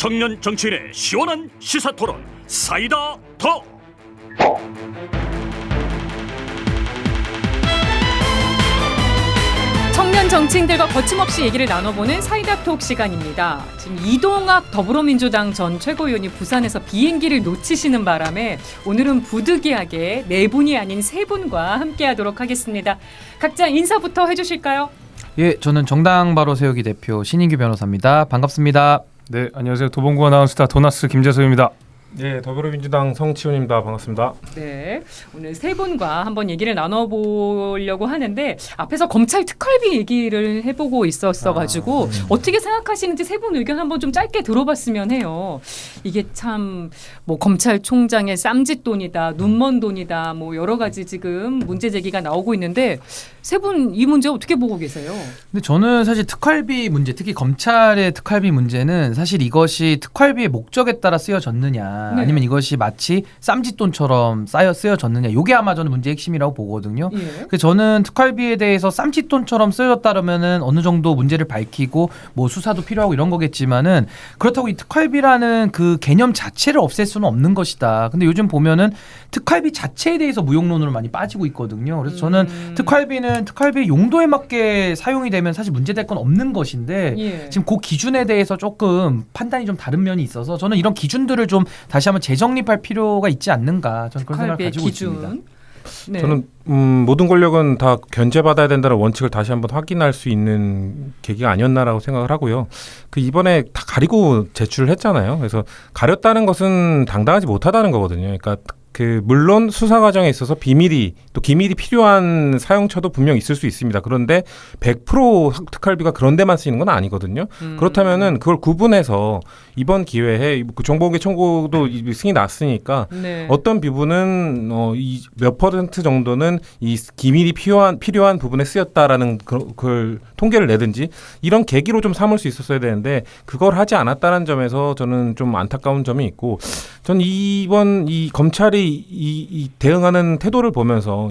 청년 정치인의 시원한 시사토론 사이다 톡. 청년 정치인들과 거침없이 얘기를 나눠보는 사이다톡 시간입니다. 지금 이동학 더불어민주당 전 최고위원이 부산에서 비행기를 놓치시는 바람에 오늘은 부득이하게 네 분이 아닌 세 분과 함께하도록 하겠습니다. 각자 인사부터 해주실까요? 예, 저는 정당 바로 세우기 대표 신인규 변호사입니다. 반갑습니다. 네, 안녕하세요. 도봉구 아나운서다 도나스 김재소입니다. 네, 더불어민주당 성치훈입니다. 반갑습니다. 네, 오늘 세 분과 한번 얘기를 나눠보려고 하는데 앞에서 검찰 특활비 얘기를 해보고 있었어가지고 어떻게 생각하시는지 세 분 의견 한번 좀 짧게 들어봤으면 해요. 이게 참 뭐 검찰총장의 쌈짓돈이다, 눈먼 돈이다, 뭐 여러 가지 지금 문제 제기가 나오고 있는데 세 분 이 문제 어떻게 보고 계세요? 근데 저는 사실 특활비 문제, 특히 검찰의 특활비 문제는 사실 이것이 특활비의 목적에 따라 쓰여졌느냐, 네. 아니면 이것이 마치 쌈짓돈처럼 쓰여졌느냐, 이게 아마 저는 문제의 핵심이라고 보거든요. 예. 그래서 저는 특활비에 대해서 쌈짓돈처럼 쓰여졌다면은 어느 정도 문제를 밝히고 뭐 수사도 필요하고 이런 거겠지만은 그렇다고 이 특활비라는 그 개념 자체를 없앨 수는 없는 것이다. 근데 요즘 보면은 특활비 자체에 대해서 무용론으로 많이 빠지고 있거든요. 그래서 저는 특활비는 특활비 용도에 맞게 사용이 되면 사실 문제될 건 없는 것인데 예. 지금 그 기준에 대해서 조금 판단이 좀 다른 면이 있어서 저는 이런 기준들을 좀 다시 한번 재정립할 필요가 있지 않는가, 저는 그런 생각을 가지고 있습니다. 네. 저는 모든 권력은 다 견제받아야 된다는 원칙을 다시 한번 확인할 수 있는 계기가 아니었나라고 생각을 하고요. 그 이번에 다 가리고 제출을 했잖아요. 그래서 가렸다는 것은 당당하지 못하다는 거거든요. 그러니까 그 물론 수사 과정에 있어서 비밀이 또 기밀이 필요한 사용처도 분명 있을 수 있습니다. 그런데 100% 특활비가 그런 데만 쓰이는 건 아니거든요. 그렇다면은 그걸 구분해서 이번 기회에 그 정보공개 청구도 승인이 났으니까 네. 어떤 부분은 이 몇 퍼센트 정도는 이 기밀이 필요한 부분에 쓰였다라는 그걸 통계를 내든지 이런 계기로 좀 삼을 수 있었어야 되는데 그걸 하지 않았다는 점에서 저는 좀 안타까운 점이 있고, 전 이번 이 검찰이 이 대응하는 태도를 보면서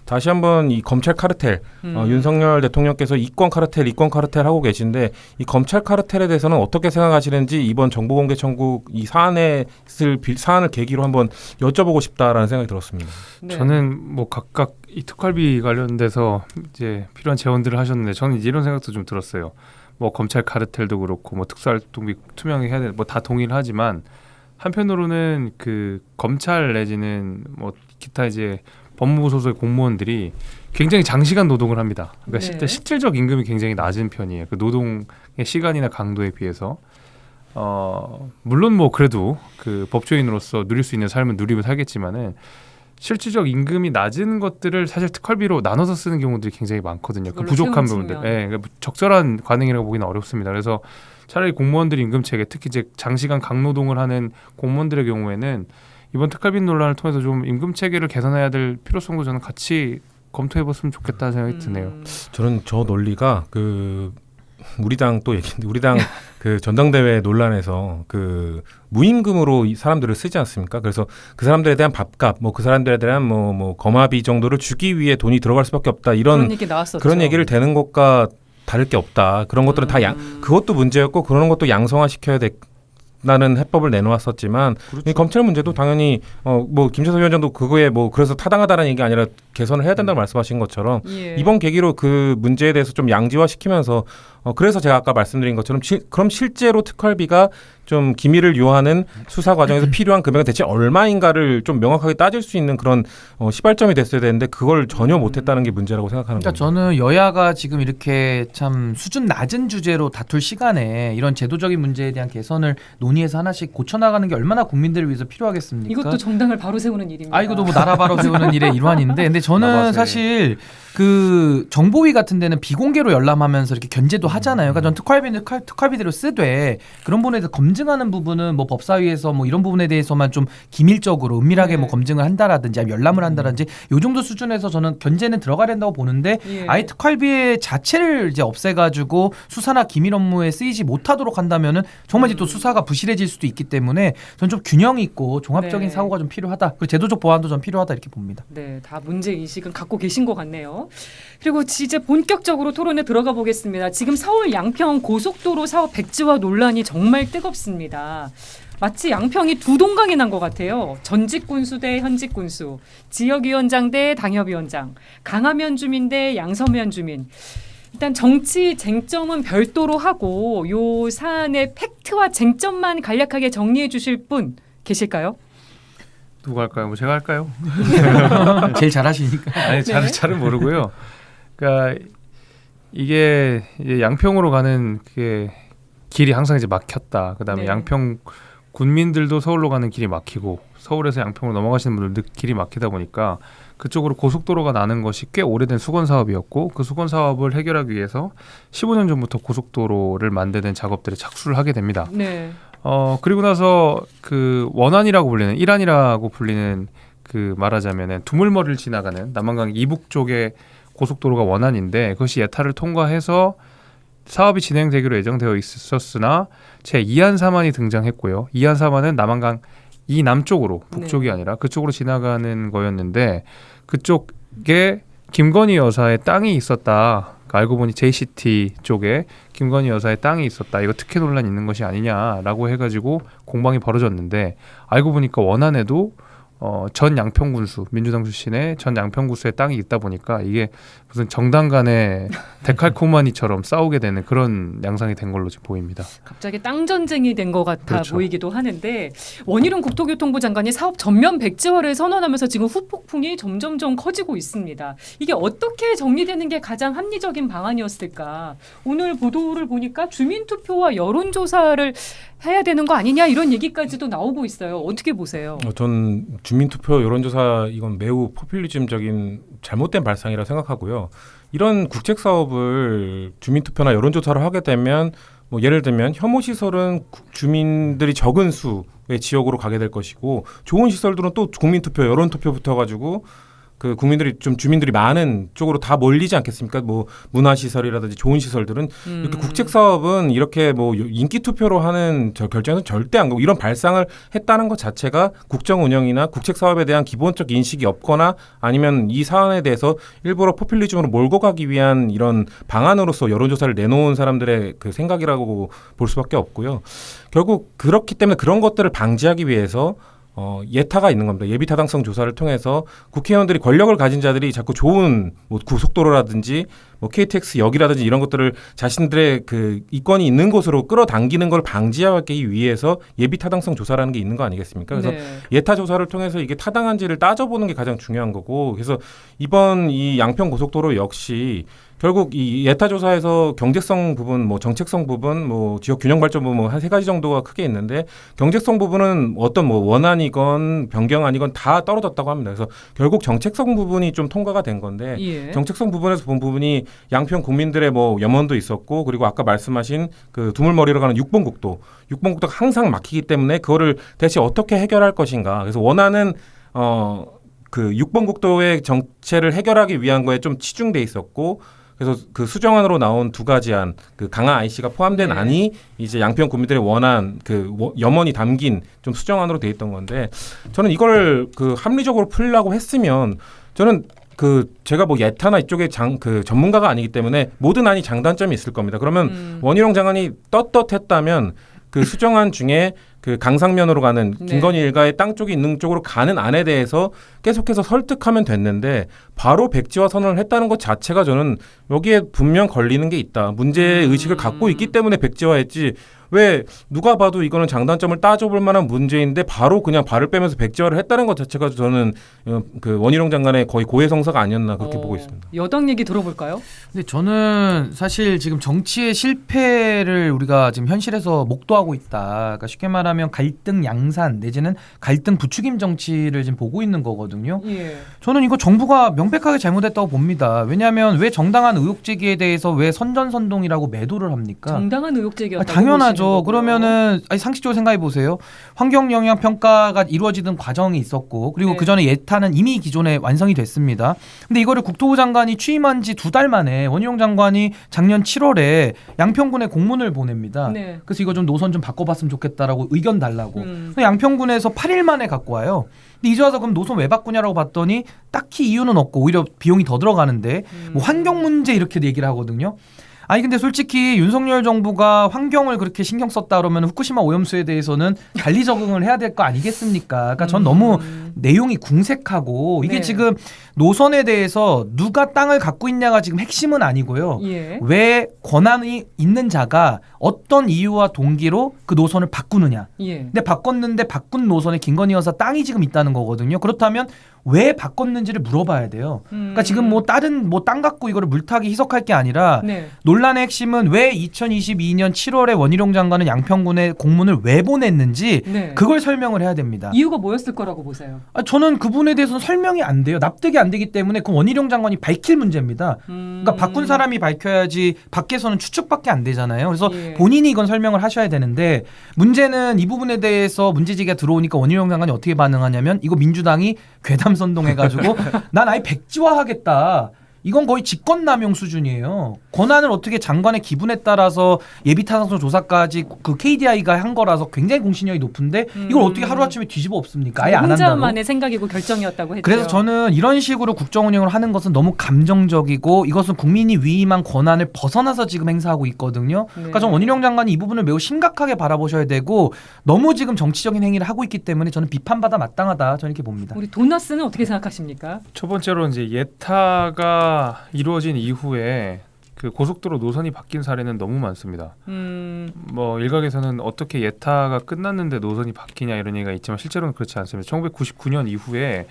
다시 한번 이 검찰 카르텔, 윤석열 대통령께서 이권 카르텔 하고 계신데 이 검찰 카르텔에 대해서는 어떻게 생각하시는지 이번 정보공개 청구 이 사안을 계기로 한번 여쭤보고 싶다라는 생각이 들었습니다. 네. 저는 뭐 각각 이 특활비 관련돼서 이제 필요한 제언들을 하셨는데 저는 이제 이런 생각도 좀 들었어요. 뭐 검찰 카르텔도 그렇고 뭐 특수활동비 투명하게 해야 되는 뭐 다 동의를 하지만 한편으로는 그 검찰 내지는 뭐 기타 이제 법무부 소속의 공무원들이 굉장히 장시간 노동을 합니다. 그러니까 네. 실질적 임금이 굉장히 낮은 편이에요. 그 노동의 시간이나 강도에 비해서. 물론 뭐 그래도 그 법조인으로서 누릴 수 있는 삶은 누리고 살겠지만은 실질적 임금이 낮은 것들을 사실 특활비로 나눠서 쓰는 경우들이 굉장히 많거든요. 그 부족한 부분들. 예, 그러니까 적절한 관행이라고 보기는 어렵습니다. 그래서 차라리 공무원들 임금 체계, 특히 이제 장시간 강노동을 하는 공무원들의 경우에는 이번 특활비 논란을 통해서 좀 임금 체계를 개선해야 될 필요성도 저는 같이 검토해봤으면 좋겠다는 생각이 드네요. 저는 저 논리가 우리 당 또 얘기인데 우리 당 그 전당대회 논란에서 그 무임금으로 이 사람들을 쓰지 않습니까? 그래서 그 사람들에 대한 밥값, 뭐 그 사람들에 대한 뭐 거마비 정도를 주기 위해 돈이 들어갈 수밖에 없다, 이런 얘기 나왔었죠. 그런 얘기를 대는 것과 다를 게 없다. 그런 것들은 다 그것도 문제였고 그런 것도 양성화 시켜야 된다는 해법을 내놓았었지만 이 검찰 문제도 당연히 뭐 김재소 위원장도 그거에 뭐 그래서 타당하다는 얘기가 아니라 개선을 해야 된다고 말씀하신 것처럼 예. 이번 계기로 그 문제에 대해서 좀 양지화 시키면서 그래서 제가 아까 말씀드린 것처럼 그럼 실제로 특활비가 좀 기밀을 요하는 수사 과정에서 필요한 금액은 대체 얼마인가를 좀 명확하게 따질 수 있는 그런 시발점이 됐어야 되는데 그걸 전혀 못했다는 게 문제라고 생각하는 그러니까 겁니다. 저는 여야가 지금 이렇게 참 수준 낮은 주제로 다툴 시간에 이런 제도적인 문제에 대한 개선을 논의해서 하나씩 고쳐나가는 게 얼마나 국민들을 위해서 필요하겠습니까? 이것도 정당을 바로 세우는 일입니다. 아, 이것도 뭐 나라 바로 세우는 일의 일환인데, 근데 저는 사실 그 정보위 같은 데는 비공개로 열람하면서 이렇게 견제도 하잖아요. 그러니까 전 특활비는 특활비대로 쓰되 그런 부분에 대해서 검증하는 부분은 뭐 법사위에서 뭐 이런 부분에 대해서만 좀 기밀적으로 은밀하게 뭐 검증을 한다라든지 아니면 열람을 한다든지 요 정도 수준에서 저는 견제는 들어가야 된다고 보는데 예. 아예 특활비 자체를 이제 없애가지고 수사나 기밀 업무에 쓰이지 못하도록 한다면은 정말 이제 또 수사가 부실해질 수도 있기 때문에 저는 좀 균형 있고 종합적인 네. 사고가 좀 필요하다. 그리고 제도적 보완도 좀 필요하다 이렇게 봅니다. 네, 다 문제 문제 인식은 갖고 계신 것 같네요. 그리고 이제 본격적으로 토론에 들어가 보겠습니다. 지금 서울 양평 고속도로 사업 백지화 논란이 정말 뜨겁습니다. 마치 양평이 두 동강이 난 것 같아요. 전직 군수 대 현직 군수, 지역위원장 대 당협위원장, 강화면 주민 대 양서면 주민. 일단 정치 쟁점은 별도로 하고 요 사안의 팩트와 쟁점만 간략하게 정리해 주실 분 계실까요? 누가 할까요? 뭐 제가 할까요? 제일 잘하시니까. 아니 네. 잘은 모르고요. 그러니까 이게 이제 양평으로 가는 그 길이 항상 이제 막혔다. 그다음에 네. 양평 군민들도 서울로 가는 길이 막히고 서울에서 양평으로 넘어가시는 분들도 길이 막히다 보니까 그쪽으로 고속도로가 나는 것이 꽤 오래된 수건 사업이었고 그 수건 사업을 해결하기 위해서 15년 전부터 고속도로를 만드는 작업들에 착수를 하게 됩니다. 네. 그리고 나서 그 원안이라고 불리는 일안이라고 불리는 그 말하자면은 두물머리를 지나가는 남한강 이북 쪽의 고속도로가 원안인데 그것이 예타를 통과해서 사업이 진행되기로 예정되어 있었으나 제 2안 사만이 등장했고요. 2안 사만은 남한강 이 남쪽으로 북쪽이 네. 아니라 그쪽으로 지나가는 거였는데 그쪽에 김건희 여사의 땅이 있었다. 그러니까 알고 보니 JCT 쪽에 김건희 여사의 땅이 있었다. 이거 특혜 논란 있는 것이 아니냐라고 해가지고 공방이 벌어졌는데 알고 보니까 원안에도 전 양평군수 민주당 출신의 전 양평군수의 땅이 있다 보니까 이게 무슨 정당 간의 데칼코마니처럼 싸우게 되는 그런 양상이 된 걸로 지금 보입니다. 갑자기 땅 전쟁이 된 것 같아 그렇죠. 보이기도 하는데 원희룡 국토교통부 장관이 사업 전면 백지화를 선언하면서 지금 후폭풍이 점점점 커지고 있습니다. 이게 어떻게 정리되는 게 가장 합리적인 방안이었을까? 오늘 보도를 보니까 주민투표와 여론조사를 해야 되는 거 아니냐 이런 얘기까지도 나오고 있어요. 어떻게 보세요? 전 주민투표 여론조사 이건 매우 포퓰리즘적인 잘못된 발상이라 생각하고요. 이런 국책 사업을 주민투표나 여론조사를 하게 되면 뭐 예를 들면 혐오 시설은 주민들이 적은 수의 지역으로 가게 될 것이고 좋은 시설들은 또 국민투표, 여론투표 붙어가지고 그 국민들이 좀 주민들이 많은 쪽으로 다 몰리지 않겠습니까? 뭐 문화시설이라든지 좋은 시설들은 이렇게 국책 사업은 이렇게 뭐 인기 투표로 하는 결정은 절대 안 가고 이런 발상을 했다는 것 자체가 국정 운영이나 국책 사업에 대한 기본적 인식이 없거나 아니면 이 사안에 대해서 일부러 포퓰리즘으로 몰고 가기 위한 이런 방안으로서 여론조사를 내놓은 사람들의 그 생각이라고 볼 수밖에 없고요. 결국 그렇기 때문에 그런 것들을 방지하기 위해서 예타가 있는 겁니다. 예비타당성 조사를 통해서 국회의원들이 권력을 가진 자들이 자꾸 좋은 뭐 고속도로라든지 뭐 KTX 역이라든지 이런 것들을 자신들의 그 이권이 있는 곳으로 끌어당기는 걸 방지하기 위해서 예비타당성 조사라는 게 있는 거 아니겠습니까? 그래서 네. 예타 조사를 통해서 이게 타당한지를 따져보는 게 가장 중요한 거고 그래서 이번 이 양평 고속도로 역시 결국 이 예타 조사에서 경제성 부분, 뭐 정책성 부분, 뭐 지역 균형 발전 부분 뭐 한 세 가지 정도가 크게 있는데 경제성 부분은 어떤 뭐 원안이건 변경안이건 다 떨어졌다고 합니다. 그래서 결국 정책성 부분이 좀 통과가 된 건데 예. 정책성 부분에서 본 부분이 양평 국민들의 뭐 염원도 있었고 그리고 아까 말씀하신 그 두물머리로 가는 6번 국도가 항상 막히기 때문에 그거를 대체 어떻게 해결할 것인가. 그래서 원안은 그 6번 국도의 정체를 해결하기 위한 거에 좀 치중돼 있었고 그래서 그 수정안으로 나온 두 가지 안, 그 강화 IC가 포함된 네. 안이 이제 양평 국민들의 원한 그 염원이 담긴 좀 수정안으로 돼 있던 건데 저는 이걸 그 합리적으로 풀려고 했으면 저는 그 제가 뭐 예타나 이쪽에 그 전문가가 아니기 때문에 모든 안이 장단점이 있을 겁니다. 그러면 원희룡 장관이 떳떳했다면 그 수정안 중에 그 강상면으로 가는 네. 김건희 일가의 땅 쪽이 있는 쪽으로 가는 안에 대해서 계속해서 설득하면 됐는데 바로 백지화 선언을 했다는 것 자체가 저는 여기에 분명 걸리는 게 있다. 문제 의식을 갖고 있기 때문에 백지화했지. 왜 누가 봐도 이거는 장단점을 따져볼 만한 문제인데 바로 그냥 발을 빼면서 백지화를 했다는 것 자체가 저는 그 원희룡 장관의 거의 고해성사가 아니었나 그렇게 보고 있습니다. 여당 얘기 들어볼까요? 근데 저는 사실 지금 정치의 실패를 우리가 지금 현실에서 목도하고 있다. 그러니까 쉽게 말하면 갈등 양산 내지는 갈등 부추김 정치를 지금 보고 있는 거거든요. 예. 저는 이거 정부가 명백하게 잘못했다고 봅니다. 왜냐하면 왜 정당한 의혹 제기에 대해서 왜 선전선동이라고 매도를 합니까? 정당한 의혹 제기였다고 당연하죠. 보시는 거고요. 그러면은 상식적으로 생각해 보세요. 환경 영향 평가가 이루어지던 과정이 있었고 그리고 네. 그 전에 예타는 이미 기존에 완성이 됐습니다. 근데 이거를 국토부 장관이 취임한 지 2달 만에 원희룡 장관이 작년 7월에 양평군에 공문을 보냅니다. 네. 그래서 이거 좀 노선 좀 바꿔봤으면 좋겠다라고 의견 달라고. 양평군에서 8일 만에 갖고 와요. 근데 이제 와서 그럼 노선 왜 바꾸냐라고 봤더니 딱히 이유는 없고 오히려 비용이 더 들어가는데 뭐 환경 문제 이렇게 얘기를 하거든요. 아니 근데 솔직히 윤석열 정부가 환경을 그렇게 신경 썼다 그러면 후쿠시마 오염수에 대해서는 달리 적응을 해야 될 거 아니겠습니까? 그러니까 전 너무 내용이 궁색하고 이게 네. 지금 노선에 대해서 누가 땅을 갖고 있냐가 지금 핵심은 아니고요. 예. 왜 권한이 있는 자가 어떤 이유와 동기로 그 노선을 바꾸느냐. 예. 근데 바꿨는데 바꾼 노선에 김건희 여사 땅이 지금 있다는 거거든요. 그렇다면 왜 바꿨는지를 물어봐야 돼요. 그러니까 지금 뭐 다른 뭐 땅 갖고 이거를 물타기 희석할 게 아니라 네. 논란의 핵심은 왜 2022년 7월에 원희룡 장관은 양평군에 공문을 왜 보냈는지 네. 그걸 설명을 해야 됩니다. 이유가 뭐였을 거라고 보세요? 저는 그분에 대해서는 설명이 안 돼요. 납득이 안 되기 때문에 그 원희룡 장관이 밝힐 문제입니다. 그러니까 바꾼 사람이 밝혀야지 밖에서는 추측밖에 안 되잖아요. 그래서 예. 본인이 이건 설명을 하셔야 되는데 문제는 이 부분에 대해서 문제제기가 들어오니까 원희룡 장관이 어떻게 반응하냐면 이거 민주당이 괴담 선동해가지고 난 아예 백지화하겠다. 이건 거의 직권남용 수준이에요. 권한을 어떻게 장관의 기분에 따라서 예비타산소 조사까지 그 KDI가 한 거라서 굉장히 공신력이 높은데 이걸 어떻게 하루아침에 뒤집어 엎습니까? 아예 안 한다고. 혼자만의 생각이고 결정이었다고 했죠. 그래서 저는 이런 식으로 국정 운영을 하는 것은 너무 감정적이고 이것은 국민이 위임한 권한을 벗어나서 지금 행사하고 있거든요. 그러니까 저는 원희룡 장관이 이 부분을 매우 심각하게 바라보셔야 되고 너무 지금 정치적인 행위를 하고 있기 때문에 저는 비판받아 마땅하다 저는 이렇게 봅니다. 우리 도나스는 어떻게 생각하십니까? 첫 번째로 이제 예타가 이루어진 이후에 그 고속도로 노선이 바뀐 사례는 너무 많습니다. 뭐 일각에서는 어떻게 예타가 끝났는데 노선이 바뀌냐 이런 얘기가 있지만 실제로는 그렇지 않습니다. 1999년 이후에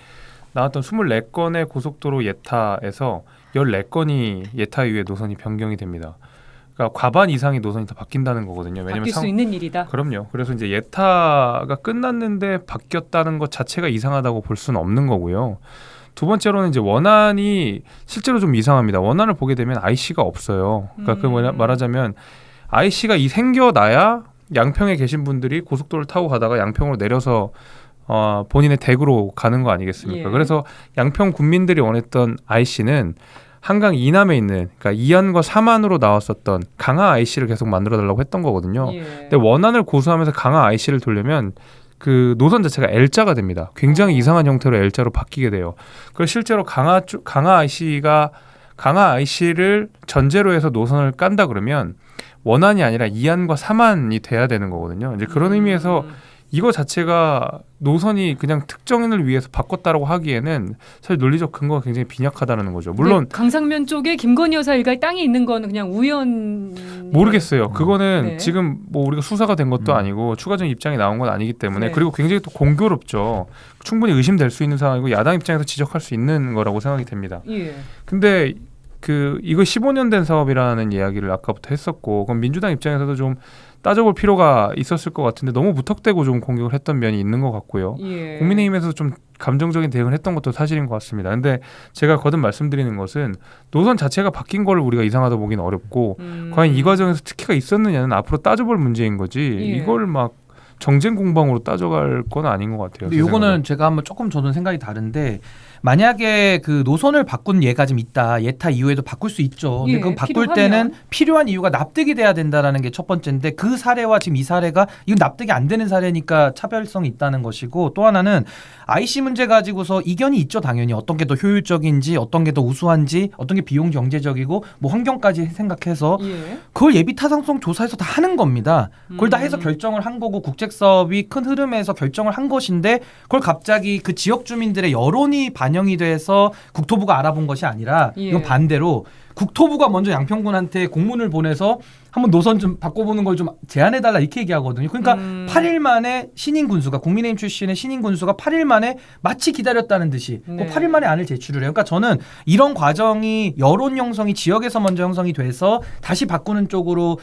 나왔던 24건의 고속도로 예타에서 14건이 예타 이후에 노선이 변경이 됩니다. 그러니까 과반 이상의 노선이 다 바뀐다는 거거든요. 왜냐면 바뀔 수 있는 일이다. 그럼요. 그래서 이제 예타가 끝났는데 바뀌었다는 것 자체가 이상하다고 볼 수는 없는 거고요. 두 번째로는 이제 원안이 실제로 좀 이상합니다. 원안을 보게 되면 IC가 없어요. 그러니까 말하자면 IC가 생겨나야 양평에 계신 분들이 고속도로를 타고 가다가 양평으로 내려서 본인의 댁으로 가는 거 아니겠습니까? 예. 그래서 양평 군민들이 원했던 IC는 한강 이남에 있는 그러니까 이안과 삼안으로 나왔었던 강화 IC를 계속 만들어달라고 했던 거거든요. 예. 근데 원안을 고수하면서 강화 IC를 돌려면 그 노선 자체가 L자가 됩니다. 굉장히 이상한 형태로 L자로 바뀌게 돼요. 그래서 실제로 강화 IC를 전제로 해서 노선을 깐다 그러면 원안이 아니라 이안과 삼안이 돼야 되는 거거든요. 이제 그런 의미에서 이거 자체가 노선이 그냥 특정인을 위해서 바꿨다라고 하기에는 사실 논리적 근거가 굉장히 빈약하다는 거죠. 물론 강상면 쪽에 김건희 여사 일가의 땅이 있는 거는 그냥 우연 모르겠어요. 그거는 네. 지금 뭐 우리가 수사가 된 것도 아니고 추가적인 입장이 나온 건 아니기 때문에 네. 그리고 굉장히 또 공교롭죠. 충분히 의심될 수 있는 상황이고 야당 입장에서 지적할 수 있는 거라고 생각이 됩니다. 예. 근데 이거 15년 된 사업이라는 이야기를 아까부터 했었고 그럼 민주당 입장에서도 좀 따져볼 필요가 있었을 것 같은데 너무 무턱대고 좀 공격을 했던 면이 있는 것 같고요. 예. 국민의힘에서 좀 감정적인 대응을 했던 것도 사실인 것 같습니다. 근데 제가 거듭 말씀드리는 것은 노선 자체가 바뀐 걸 우리가 이상하다 보기는 어렵고 과연 이 과정에서 특혜가 있었느냐는 앞으로 따져볼 문제인 거지 예. 이걸 막 정쟁 공방으로 따져갈 건 아닌 것 같아요. 근데 요거는 제가 한번 조금 저는 생각이 다른데 만약에 그 노선을 바꾼 예가 좀 있다. 예타 이후에도 바꿀 수 있죠. 근데 예, 그건 바꿀 필요하면. 때는 필요한 이유가 납득이 돼야 된다라는 게 첫 번째인데 그 사례와 지금 이 사례가 이건 납득이 안 되는 사례니까 차별성이 있다는 것이고 또 하나는 IC 문제 가지고서 이견이 있죠. 당연히 어떤 게 더 효율적인지 어떤 게 더 우수한지 어떤 게 비용 경제적이고 뭐 환경까지 생각해서 예. 그걸 예비 타당성 조사에서 다 하는 겁니다. 그걸 다 해서 결정을 한 거고 국책 사업이 큰 흐름에서 결정을 한 것인데 그걸 갑자기 그 지역 주민들의 여론이 반영이 돼서 국토부가 알아본 것이 아니라 예. 이건 반대로 국토부가 먼저 양평군한테 공문을 보내서 한번 노선 좀 바꿔보는 걸 좀 제안해달라 이렇게 얘기하거든요. 그러니까 8일 만에 신인 군수가 국민의힘 출신의 신인 군수가 8일 만에 마치 기다렸다는 듯이 네. 8일 만에 안을 제출을 해요. 그러니까 저는 이런 과정이 여론 형성이 지역에서 먼저 형성이 돼서 다시 바꾸는 쪽으로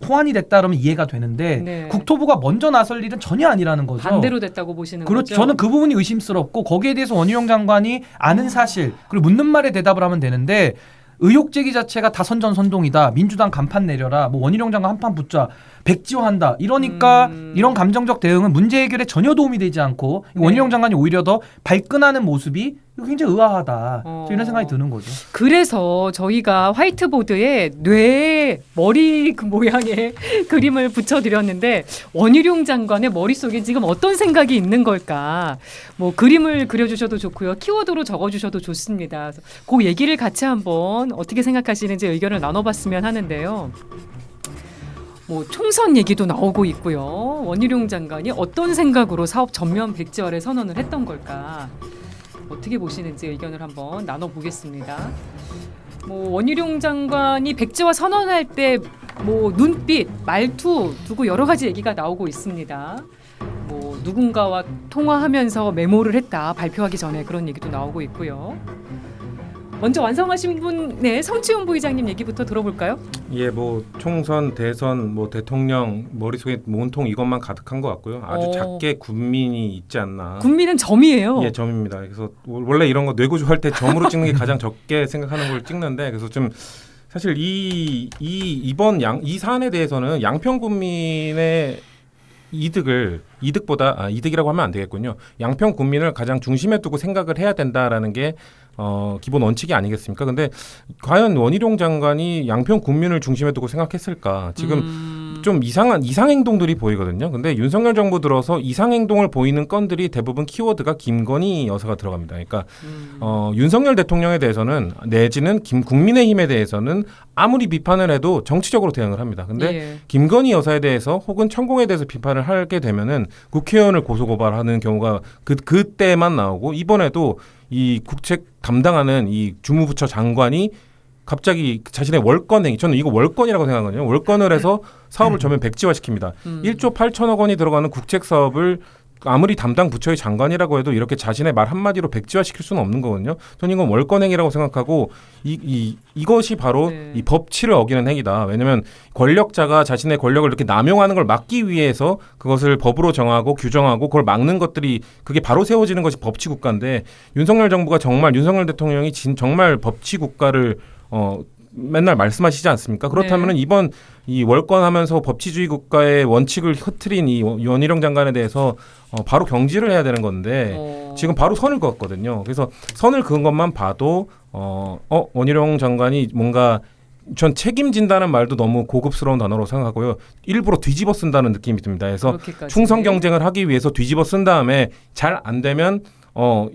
호환이 됐다 그러면 이해가 되는데 네. 국토부가 먼저 나설 일은 전혀 아니라는 거죠. 반대로 됐다고 보시는 그렇죠. 거죠. 저는 그 부분이 의심스럽고 거기에 대해서 원희룡 장관이 아는 사실 그리고 묻는 말에 대답을 하면 되는데 의혹 제기 자체가 다 선전선동이다. 민주당 간판 내려라. 뭐 원희룡 장관 한판 붙자. 백지화한다. 이러니까 이런 감정적 대응은 문제 해결에 전혀 도움이 되지 않고 네. 원희룡 장관이 오히려 더 발끈하는 모습이 이거 굉장히 의아하다. 이런 생각이 드는 거죠. 그래서 저희가 화이트보드에 뇌 머리 그 모양의 그림을 붙여드렸는데 원희룡 장관의 머릿속에 지금 어떤 생각이 있는 걸까? 뭐 그림을 그려주셔도 좋고요. 키워드로 적어주셔도 좋습니다. 그 얘기를 같이 한번 어떻게 생각하시는지 의견을 나눠봤으면 하는데요. 뭐 총선 얘기도 나오고 있고요. 원희룡 장관이 어떤 생각으로 사업 전면 백지화를 선언을 했던 걸까? 어떻게 보시는지 의견을 한번 나눠보겠습니다. 뭐 원희룡 장관이 백지화 선언할 때 뭐 눈빛, 말투 두고 여러 가지 얘기가 나오고 있습니다. 뭐 누군가와 통화하면서 메모를 했다 발표하기 전에 그런 얘기도 나오고 있고요. 먼저 완성하신 분, 네, 성치훈 부의장님 얘기부터 들어볼까요? 예, 뭐 총선, 대선, 뭐 대통령 머릿속에 온통 이것만 가득한 것 같고요. 아주 작게 군민이 있지 않나. 군민은 점이에요. 예, 점입니다. 그래서 원래 이런 거 뇌구조할 때 점으로 찍는 게 가장 적게 생각하는 걸 찍는데, 그래서 좀 사실 이번 이 사안에 대해서는 양평 군민의 이득이라고 하면 안 되겠군요. 양평 군민을 가장 중심에 두고 생각을 해야 된다라는 게 기본 원칙이 아니겠습니까? 근데 과연 원희룡 장관이 양평 군민을 중심에 두고 생각했을까? 지금 좀 이상 행동들이 보이거든요. 근데 윤석열 정부 들어서 이상 행동을 보이는 건들이 대부분 키워드가 김건희 여사가 들어갑니다. 그러니까 윤석열 대통령에 대해서는 내지는 국민의힘에 대해서는 아무리 비판을 해도 정치적으로 대응을 합니다. 근데 예. 김건희 여사에 대해서 혹은 천공에 대해서 비판을 하게 되면은 국회의원을 고소고발하는 경우가 그때만 나오고, 이번에도 이 국책 담당하는 이 주무부처 장관이 갑자기 자신의 월권행위, 저는 이거 월권이라고 생각하거든요. 월권을 해서 사업을 전면 백지화시킵니다. 1조 8천억 원이 들어가는 국책 사업을 아무리 담당 부처의 장관이라고 해도 이렇게 자신의 말 한마디로 백지화시킬 수는 없는 거거든요. 저는 이건 월권행위라고 생각하고 이것이 바로 네. 이 법치를 어기는 행위다. 왜냐하면 권력자가 자신의 권력을 이렇게 남용하는 걸 막기 위해서 그것을 법으로 정하고 규정하고 그걸 막는 것들이 그게 바로 세워지는 것이 법치 국가인데, 윤석열 정부가 정말 윤석열 대통령이 정말 법치 국가를 맨날 말씀하시지 않습니까? 그렇다면은 네. 이번 이 월권하면서 법치주의 국가의 원칙을 흐트린 이 원희룡 장관에 대해서 바로 경질을 해야 되는 건데 지금 바로 선을 그었거든요. 그래서 선을 그은 것만 봐도 원희룡 장관이 뭔가, 전 책임진다는 말도 너무 고급스러운 단어로 생각하고요. 일부러 뒤집어 쓴다는 느낌이 듭니다. 그래서 그렇게까지. 충성 경쟁을 하기 위해서 뒤집어 쓴 다음에 잘 안 되면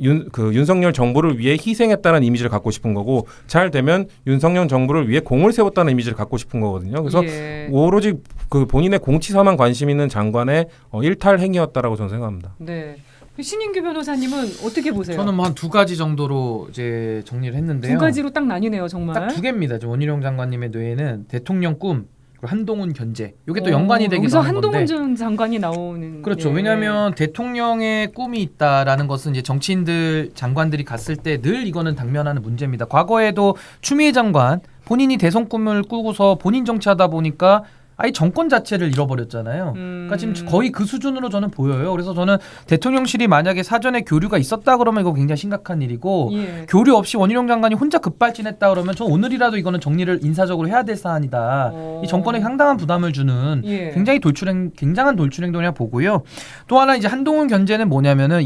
윤석열 정부를 위해 희생했다는 이미지를 갖고 싶은 거고, 잘 되면 윤석열 정부를 위해 공을 세웠다는 이미지를 갖고 싶은 거거든요. 그래서 예. 오로지 그 본인의 공치사만 관심 있는 장관의 일탈 행위였다라고 저는 생각합니다. 네. 신인규 변호사님은 어떻게 보세요? 저는 뭐 한 두 가지 정도로 이제 정리를 했는데요. 두 가지로 딱 나뉘네요, 정말. 딱 두 개입니다. 원희룡 장관님의 뇌에는 대통령 꿈, 그리고 한동훈 견제. 이게 또 연관이 되기도 여기서 하는 건데. 한동훈 전 장관이 나오는. 그렇죠. 예. 왜냐하면 대통령의 꿈이 있다라는 것은 이제 정치인들 장관들이 갔을 때 늘 이거는 당면하는 문제입니다. 과거에도 추미애 장관 본인이 대선 꿈을 꾸고서 본인 정치하다 보니까 아예 정권 자체를 잃어버렸잖아요. 그러니까 지금 거의 그 수준으로 저는 보여요. 그래서 저는 대통령실이 만약에 사전에 교류가 있었다 그러면 이거 굉장히 심각한 일이고, 예. 교류 없이 원희룡 장관이 혼자 급발진했다 그러면 전 오늘이라도 이거는 정리를 인사적으로 해야 될 사안이다. 이 정권에 상당한 부담을 주는 예. 굉장한 돌출 행동이라 보고요. 또 하나 이제 한동훈 견제는 뭐냐면은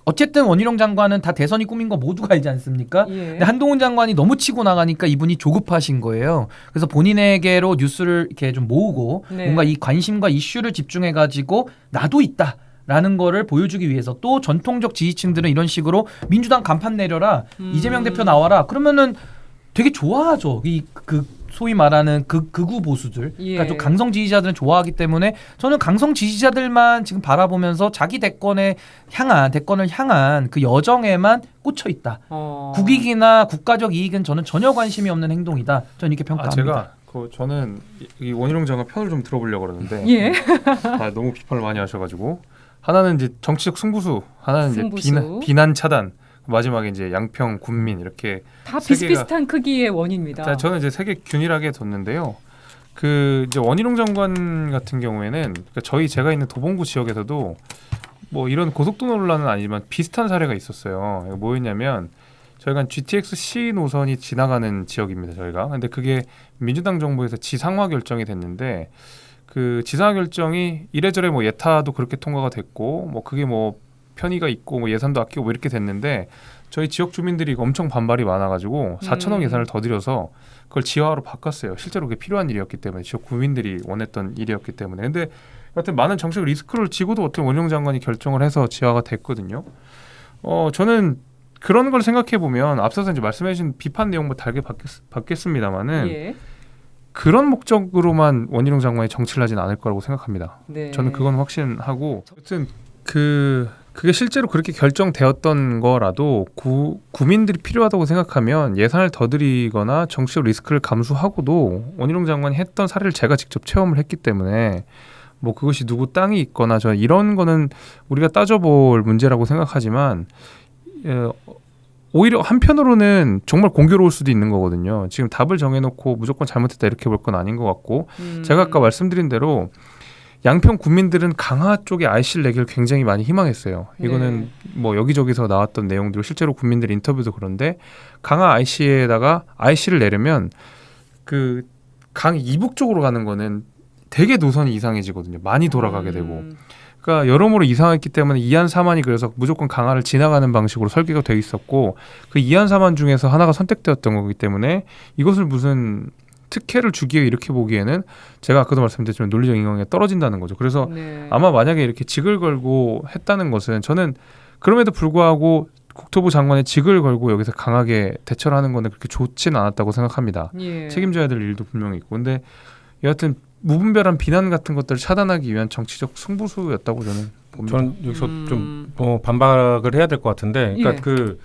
어쨌든 원희룡 장관은 다 대선이 꿈인 거 모두가 알지 않습니까? 예. 근데 한동훈 장관이 너무 치고 나가니까 이분이 조급하신 거예요. 그래서 본인에게로 뉴스를 이렇게 좀 모으고 네. 뭔가 이 관심과 이슈를 집중해가지고 나도 있다. 라는 거를 보여주기 위해서, 또 전통적 지지층들은 이런 식으로 민주당 간판 내려라, 이재명 대표 나와라, 그러면은 되게 좋아하죠. 소위 말하는 극우 보수들, 예. 그러니까 좀 강성 지지자들은 좋아하기 때문에 저는 강성 지지자들만 지금 바라보면서 자기 대권을 향한 그 여정에만 꽂혀 있다. 국익이나 국가적 이익은 저는 전혀 관심이 없는 행동이다. 저는 이렇게 평가합니다. 저는 이 원희룡 장관 편을 좀 들어보려고 그러는데 예. 너무 비판을 많이 하셔가지고, 하나는 이제 정치적 승부수, 하나는 승부수. 이제 비난 차단, 마지막에 이제 양평 군민, 이렇게 다 세 비슷비슷한 크기의 원입니다. 자, 저는 이제 세 개 균일하게 뒀는데요. 이제 원희룡 장관 같은 경우에는 제가 있는 도봉구 지역에서도 뭐 이런 고속도로 논란은 아니지만 비슷한 사례가 있었어요. 뭐였냐면, 저희가 GTX-C 노선이 지나가는 지역입니다. 저희가. 근데 그게 민주당 정부에서 지상화 결정이 됐는데, 그 지상화 결정이 이래저래 뭐 예타도 그렇게 통과가 됐고, 뭐 그게 뭐 편의가 있고 뭐 예산도 아끼고 뭐 이렇게 됐는데, 저희 지역 주민들이 엄청 반발이 많아가지고 4천억 예산을 더 들여서 그걸 지하화로 바꿨어요. 실제로 그게 필요한 일이었기 때문에 지역 구민들이 원했던 일이었기 때문에. 근데 여하튼 많은 정책 리스크를 지고도 어떤 원희룡 장관이 결정을 해서 지하가 됐거든요. 저는 그런 걸 생각해 보면 앞서서 이제 말씀해주신 비판 내용 뭐 달게 받겠습니다만은 예. 그런 목적으로만 원희룡 장관이 정치를 하진 않을 거라고 생각합니다. 네. 저는 그건 확신하고 어쨌든 그게 실제로 그렇게 결정되었던 거라도 구민들이 필요하다고 생각하면 예산을 더 들이거나 정치적 리스크를 감수하고도 원희룡 장관이 했던 사례를 제가 직접 체험을 했기 때문에 뭐 그것이 누구 땅이 있거나 저 이런 거는 우리가 따져볼 문제라고 생각하지만 오히려 한편으로는 정말 공교로울 수도 있는 거거든요. 지금 답을 정해놓고 무조건 잘못했다 이렇게 볼 건 아닌 것 같고 제가 아까 말씀드린 대로 양평 구민들은 강화 쪽에 IC를 내기를 굉장히 많이 희망했어요. 이거는 뭐 여기저기서 나왔던 내용들 실제로 구민들 인터뷰도 그런데 강화 IC에다가 IC를 내려면 그 강 이북 쪽으로 가는 거는 되게 노선이 이상해지거든요. 많이 돌아가게 되고. 그러니까 여러모로 이상했기 때문에 이안 사만이 그래서 무조건 강화를 지나가는 방식으로 설계가 돼 있었고 그 이안 사만 중에서 하나가 선택되었던 거기 때문에 이것을 무슨 특혜를 주기에 이렇게 보기에는 제가 아까도 말씀드렸지만 논리적 인정이 떨어진다는 거죠. 그래서 아마 만약에 이렇게 직을 걸고 했다는 것은 저는 그럼에도 불구하고 국토부 장관의 직을 걸고 여기서 강하게 대처를 하는 거는 그렇게 좋지는 않았다고 생각합니다. 예. 책임져야 될 일도 분명히 있고. 근데 여하튼 무분별한 비난 같은 것들을 차단하기 위한 정치적 승부수였다고 저는 봅니다. 저는 여기서 좀 반박을 해야 될 것 같은데, 그러니까 예. 그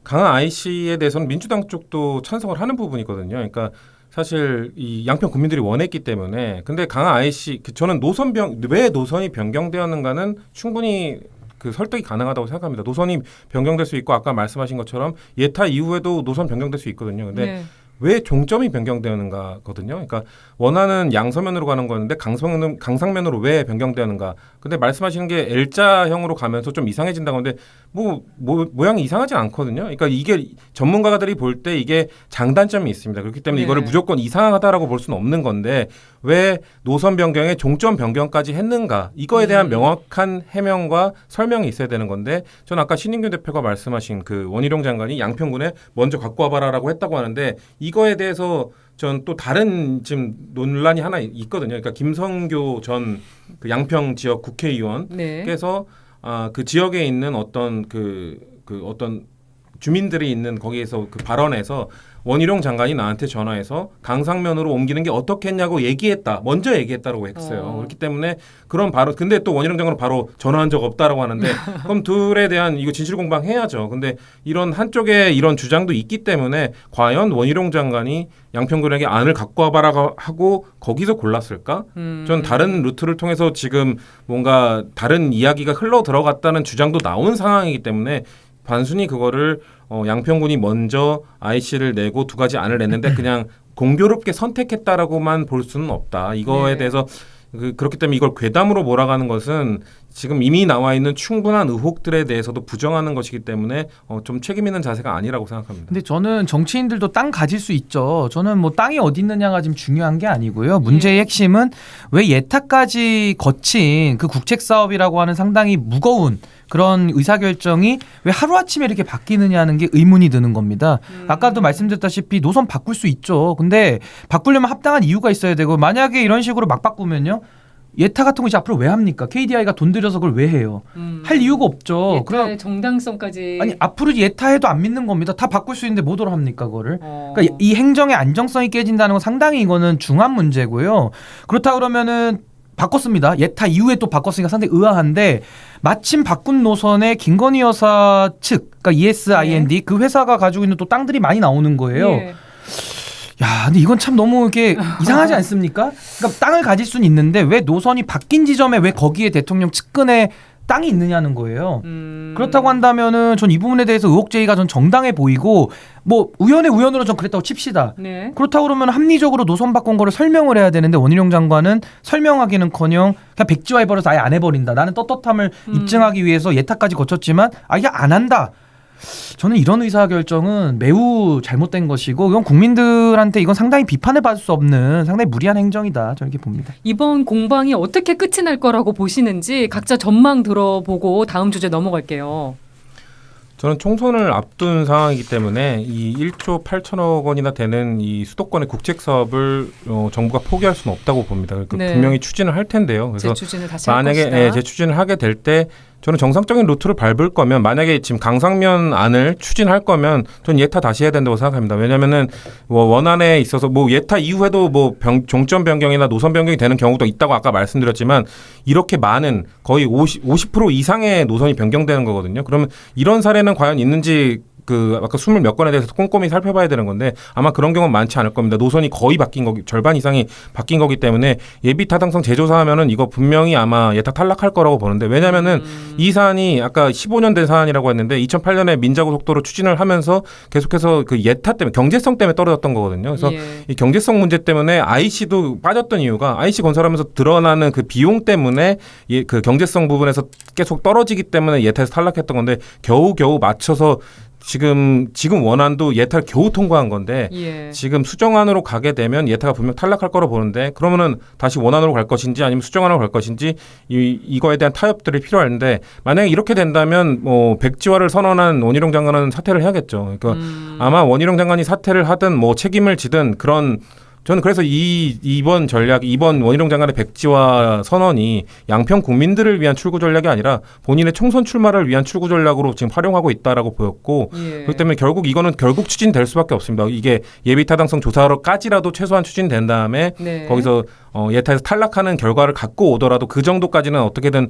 강화 IC에 대해서는 민주당 쪽도 찬성을 하는 부분이거든요. 그러니까 사실 이 양평 국민들이 원했기 때문에. 근데 강화 IC 저는 왜 노선이 변경되었는가는 충분히 그 설득이 가능하다고 생각합니다. 노선이 변경될 수 있고 아까 말씀하신 것처럼 예타 이후에도 노선 변경될 수 있거든요. 근데 왜 종점이 변경되는가거든요. 그러니까 원하는 양서면으로 가는 거였는데 강상면으로 왜 변경되는가. 근데 말씀하시는 게 L자형으로 가면서 좀 이상해진다고 하는데 모양이 이상하지 않거든요. 그러니까 이게 전문가들이 볼 때 이게 장단점이 있습니다. 그렇기 때문에 이거를 무조건 이상하다라고 볼 수는 없는 건데 왜 노선 변경에 종점 변경까지 했는가. 이거에 대한 명확한 해명과 설명이 있어야 되는 건데 저는 아까 신인균 대표가 말씀하신 그 원희룡 장관이 양평군에 먼저 갖고 와봐라라고 했다고 하는데 이거에 대해서 전 또 다른 지금 논란이 하나 있거든요. 그러니까 김성교 전 그 양평 지역 국회의원께서 그 지역에 있는 어떤 어떤 주민들이 있는 거기에서 그 발언에서 원희룡 장관이 나한테 전화해서 강상면으로 옮기는 게 어떻게 했냐고 먼저 얘기했다라고 했어요. 그렇기 때문에 그런 바로 근데 또 원희룡 장관은 바로 전화한 적 없다라고 하는데 그럼 둘에 대한 이거 진실 공방해야죠. 근데 이런 한쪽에 이런 주장도 있기 때문에 과연 원희룡 장관이 양평군에게 안을 갖고 와봐라 하고 거기서 골랐을까? 전 다른 루트를 통해서 지금 뭔가 다른 이야기가 흘러 들어갔다는 주장도 나온 상황이기 때문에 단순히 그거를 양평군이 먼저 IC를 내고 두 가지 안을 냈는데 그냥 공교롭게 선택했다라고만 볼 수는 없다. 이거에 대해서 그렇기 때문에 이걸 괴담으로 몰아가는 것은 지금 이미 나와 있는 충분한 의혹들에 대해서도 부정하는 것이기 때문에 좀 책임 있는 자세가 아니라고 생각합니다. 근데 저는 정치인들도 땅 가질 수 있죠. 저는 뭐 땅이 어디 있느냐가 지금 중요한 게 아니고요. 문제의 핵심은 왜 예타까지 거친 그 국책 사업이라고 하는 상당히 무거운 그런 의사결정이 왜 하루아침에 이렇게 바뀌느냐는 게 의문이 드는 겁니다. 아까도 말씀드렸다시피 노선 바꿀 수 있죠. 근데 바꾸려면 합당한 이유가 있어야 되고 만약에 이런 식으로 막 바꾸면요. 예타 같은 거 이제 앞으로 왜 합니까? KDI가 돈 들여서 그걸 왜 해요? 할 이유가 없죠. 예타의 정당성까지. 아니 앞으로 예타해도 안 믿는 겁니다. 다 바꿀 수 있는데 뭐더러 합니까 그거를? 그러니까 이 행정의 안정성이 깨진다는 건 상당히 이거는 중한 문제고요. 그렇다 그러면은 바꿨습니다. 예타 이후에 또 바꿨으니까 상당히 의아한데 마침 바꾼 노선에 김건희 여사 측, 그러니까 ESIND 그 회사가 가지고 있는 또 땅들이 많이 나오는 거예요. 야, 근데 이건 참 너무 이렇게 이상하지 않습니까? 그러니까 땅을 가질 수는 있는데 왜 노선이 바뀐 지점에 왜 거기에 대통령 측근에 땅이 있느냐는 거예요. 그렇다고 한다면은 전 이 부분에 대해서 의혹 제기가 전 정당해 보이고 뭐 우연의 우연으로 전 그랬다고 칩시다. 그렇다고 그러면 합리적으로 노선 바꾼 거를 설명을 해야 되는데 원희룡 장관은 설명하기는커녕 그냥 백지화해 버려서 아예 안 해버린다. 나는 떳떳함을 입증하기 위해서 예타까지 거쳤지만 아예 안 한다. 저는 이런 의사결정은 매우 잘못된 것이고 이건 국민들한테 이건 상당히 비판을 받을 수 없는 상당히 무리한 행정이다. 저는 이렇게 봅니다. 이번 공방이 어떻게 끝이 날 거라고 보시는지 각자 전망 들어보고 다음 주제 넘어갈게요. 저는 총선을 앞둔 상황이기 때문에 이 1조 8천억 원이나 되는 이 수도권의 국책 사업을 정부가 포기할 수는 없다고 봅니다. 그러니까 네. 분명히 추진을 할 텐데요. 그래서 재추진을 다시 할 만약에 것이다. 재추진을 하게 될 때 저는 정상적인 루트를 밟을 거면 만약에 지금 강상면 안을 추진할 거면 저는 예타 다시 해야 된다고 생각합니다. 왜냐하면은 뭐 원안에 있어서 뭐 예타 이후에도 뭐 종점 변경이나 노선 변경이 되는 경우도 있다고 아까 말씀드렸지만 이렇게 많은 거의 50% 이상의 노선이 변경되는 거거든요. 그러면 이런 사례는 과연 있는지 아까 20몇 건에 대해서 꼼꼼히 살펴봐야 되는 건데 아마 그런 경우는 많지 않을 겁니다. 노선이 거의 바뀐 거기 절반 이상이 바뀐 거기 때문에 예비 타당성 재조사하면은 이거 분명히 아마 예타 탈락할 거라고 보는데 왜냐면은 이 사안이 아까 15년 된 사안이라고 했는데 2008년에 민자고속도로 추진을 하면서 계속해서 그 예타 때문에 경제성 때문에 떨어졌던 거거든요. 그래서 이 경제성 문제 때문에 IC도 빠졌던 이유가 IC 건설하면서 드러나는 그 비용 때문에 그 경제성 부분에서 계속 떨어지기 때문에 예타에서 탈락했던 건데 겨우겨우 맞춰서 지금 원안도 예타를 겨우 통과한 건데 지금 수정안으로 가게 되면 예타가 분명 탈락할 거로 보는데 그러면은 다시 원안으로 갈 것인지 아니면 수정안으로 갈 것인지 이거에 대한 타협들이 필요한데 만약에 이렇게 된다면 뭐 백지화를 선언한 원희룡 장관은 사퇴를 해야겠죠. 그러니까 아마 원희룡 장관이 사퇴를 하든 뭐 책임을 지든 그런 저는 그래서 이번 원희룡 장관의 백지화 선언이 양평 국민들을 위한 출구 전략이 아니라 본인의 총선 출마를 위한 출구 전략으로 지금 활용하고 있다라고 보였고 그렇기 때문에 이거는 결국 추진될 수밖에 없습니다. 이게 예비 타당성 조사로까지라도 최소한 추진된 다음에 거기서 예타에서 탈락하는 결과를 갖고 오더라도 그 정도까지는 어떻게든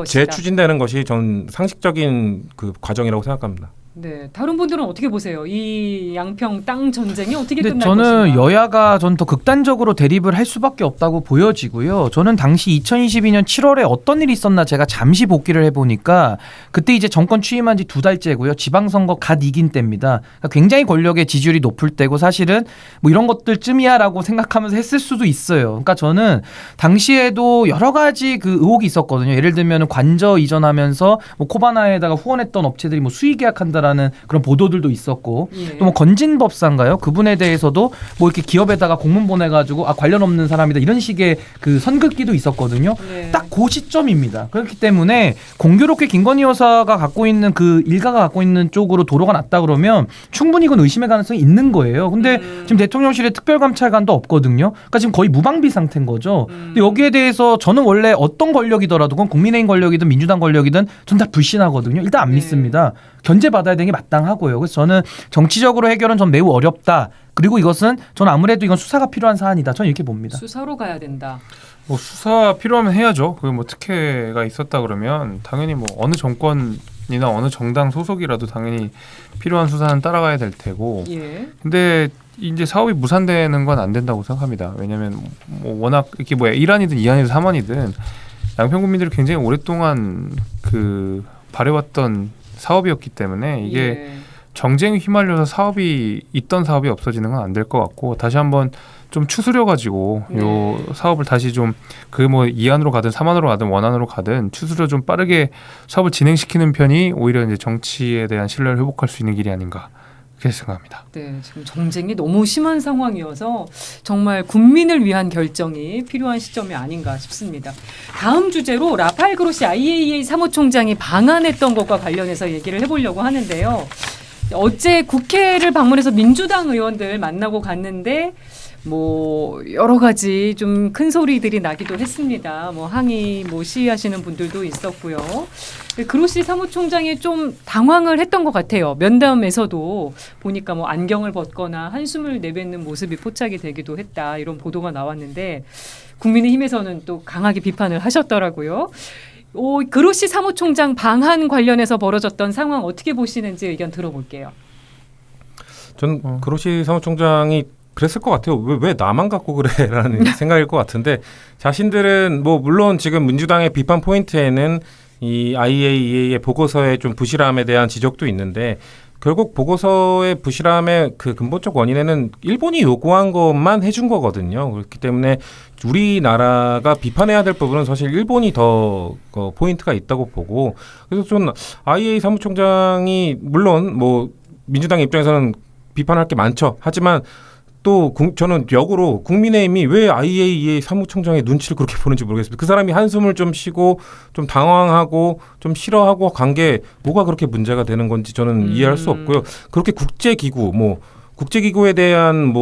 재추진되는 것이 전 상식적인 그 과정이라고 생각합니다. 네, 다른 분들은 어떻게 보세요? 이 양평 땅 전쟁이 어떻게 끝날 저는 것인가? 여야가 전 더 극단적으로 대립을 할 수밖에 없다고 보여지고요. 저는 당시 2022년 7월에 어떤 일이 있었나 제가 잠시 복기를 해보니까 그때 이제 정권 취임한 지 2달째고요. 지방선거 갓 이긴 때입니다. 그러니까 굉장히 권력의 지지율이 높을 때고 사실은 뭐 이런 것들쯤이야라고 생각하면서 했을 수도 있어요. 그러니까 저는 당시에도 여러 가지 그 의혹이 있었거든요. 예를 들면 관저 이전하면서 뭐 코바나에다가 후원했던 업체들이 뭐 수의 계약한다라는 그런 보도들도 있었고 또 뭐 건진법사인가요? 그분에 대해서도 뭐 이렇게 기업에다가 공문 보내가지고 관련 없는 사람이다 이런 식의 그 선긋기도 있었거든요. 딱 그 시점입니다. 그렇기 때문에 공교롭게 김건희 여사가 갖고 있는 그 일가가 갖고 있는 쪽으로 도로가 났다 그러면 충분히 이건 의심의 가능성이 있는 거예요. 근데 지금 대통령실에 특별감찰관도 없거든요. 그러니까 지금 거의 무방비 상태인 거죠. 근데 여기에 대해서 저는 원래 어떤 권력이더라도 그건 국민의힘 권력이든 민주당 권력이든 전 다 불신하거든요. 일단 안 믿습니다. 견제받아야 되는 게 마땅하고요. 그래서 저는 정치적으로 해결은 전 매우 어렵다. 그리고 이것은 저는 아무래도 이건 수사가 필요한 사안이다. 저는 이렇게 봅니다. 수사로 가야 된다. 뭐 수사 필요하면 해야죠. 그 뭐 특혜가 있었다 그러면 당연히 뭐 어느 정권이나 어느 정당 소속이라도 당연히 필요한 수사는 따라가야 될 테고. 근데 이제 사업이 무산되는 건 안 된다고 생각합니다. 왜냐하면 뭐 워낙 이렇게 뭐 1안이든 2안이든 3안이든 양평 국민들이 굉장히 오랫동안 그 바래왔던 사업이었기 때문에 이게 정쟁에 휘말려서 사업이 있던 사업이 없어지는 건 안 될 것 같고 다시 한번 좀 추스려 가지고 요 사업을 다시 좀 그 뭐 2안으로 가든 3안으로 가든 원안으로 가든 추스려 좀 빠르게 사업을 진행시키는 편이 오히려 이제 정치에 대한 신뢰를 회복할 수 있는 길이 아닌가 그렇게 생각합니다. 네, 지금 정쟁이 너무 심한 상황이어서 정말 국민을 위한 결정이 필요한 시점이 아닌가 싶습니다. 다음 주제로 라파엘 그로시 IAEA 사무총장이 방한했던 것과 관련해서 얘기를 해보려고 하는데요. 어제 국회를 방문해서 민주당 의원들 만나고 갔는데 뭐 여러 가지 좀 큰 소리들이 나기도 했습니다. 뭐 항의, 뭐 시위하시는 분들도 있었고요. 그로시 사무총장이 좀 당황을 했던 것 같아요. 면담에서도 보니까 뭐 안경을 벗거나 한숨을 내뱉는 모습이 포착이 되기도 했다. 이런 보도가 나왔는데 국민의힘에서는 또 강하게 비판을 하셨더라고요. 그로시 사무총장 방한 관련해서 벌어졌던 상황 어떻게 보시는지 의견 들어볼게요. 저는 그로시 사무총장이 그랬을 것 같아요. 왜 나만 갖고 그래라는 생각일 것 같은데 자신들은 뭐 물론 지금 민주당의 비판 포인트에는 이 IAEA의 보고서의 좀 부실함에 대한 지적도 있는데 결국 보고서의 부실함의 그 근본적 원인에는 일본이 요구한 것만 해준 거거든요. 그렇기 때문에 우리나라가 비판해야 될 부분은 사실 일본이 더 포인트가 있다고 보고 그래서 좀 IAEA 사무총장이 물론 뭐 민주당 입장에서는 비판할 게 많죠. 하지만 또 저는 역으로 국민의힘이 왜 IAEA 사무총장의 눈치를 그렇게 보는지 모르겠습니다. 그 사람이 한숨을 좀 쉬고 좀 당황하고 좀 싫어하고 간 게 뭐가 그렇게 문제가 되는 건지 저는 이해할 수 없고요. 그렇게 국제기구에 대한